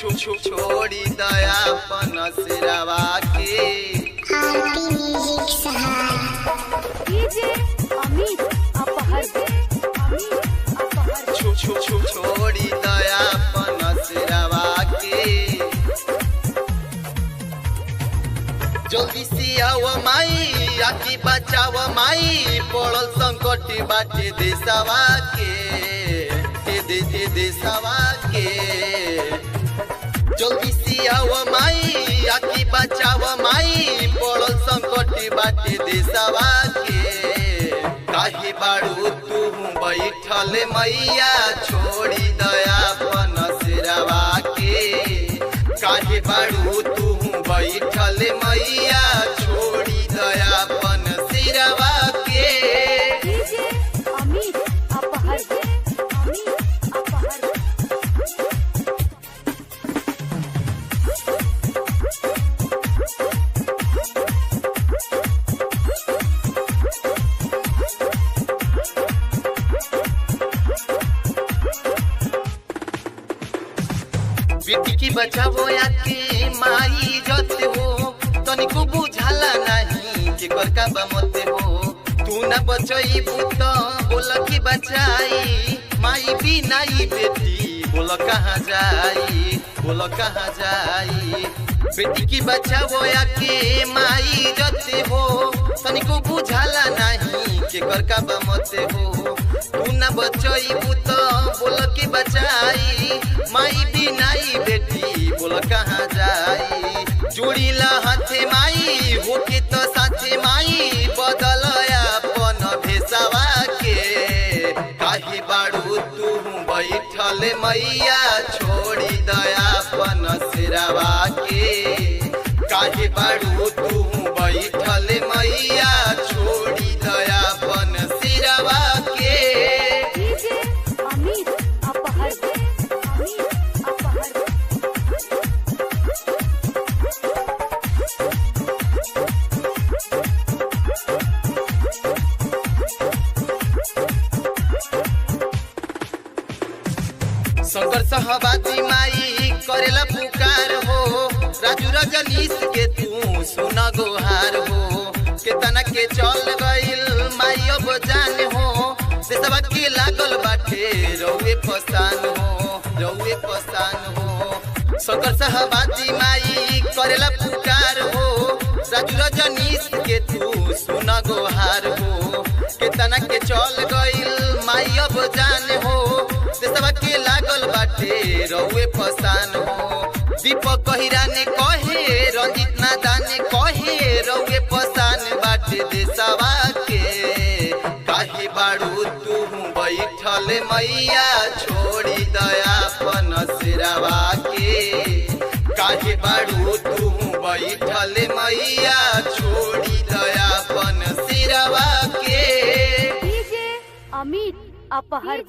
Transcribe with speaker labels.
Speaker 1: छोड़ी दया अपन सिरवा के
Speaker 2: आरती म्यूजिक सहाय
Speaker 3: डीजे अमित अपहर
Speaker 1: छोड़ी दया अपन सिरवा के जल्दी से आओ माई आखी बचाव माई पड़ल संकट बाटे देशवा के देशवा के जल्दी से आओ माई आखी बचाव माई पड़ल संकट बाटे देशवा के काहे बाड़ू तू बैठल मैया छोड़ी दया अपन सिरवा के काहे बाड़ू तू बैठल मैया छोड़ी दया अपन सिरवा के
Speaker 3: डीजे अमित अपहर
Speaker 1: बेटी की बचावो याके माई जते हो तनिको बुझाला नहीं के कर का बमते हो तू ना बचई पुत बोल की बचाई माई भी नहीं बेटी बोल कहां जाई बेटी की बचावो याके माई जते हो तनिको बुझाला नहीं के कर का बमते हो तू ना बचई पुत बोल की बचाई माई भी नहीं बेटी बोल कहां जाई जोड़ीला हाथे माई होके तो साथे माई बदल अपन भेसवा के काहे बाड़ू तू बैठल मैया छोड़ी दया अपन सिरवा के काहे बाड़ू तू बैठल मैया छोड़ी दया अपन सिरवा के
Speaker 3: डीजे अमित अपहर
Speaker 1: शंकर सहबादी माई करेला पुकार हो राजू रजनीश के तू सुन गोहार हो केतना के चल गइल माई अब जान हो देशवा के लागल बाटे रउए पसान हो शंकर सहबादी माई करेला पुकार हो राजू रजनीश के तू सुन गोहार हो केतना के चल गइल माई अब जान हो देशवा के लागल बाटे रउए पसान हो दीपक कहिरा ने कहे रंजित नादा ने कहे रउए पसान बाटे देशवा के काहे बाड़ू तू बैठल मैया छोड़ी दया अपन सिरवा के काहे बाड़ू तू बैठल मैया छोड़ी दया अपन सिरवा के
Speaker 3: डीजे अमित अपहर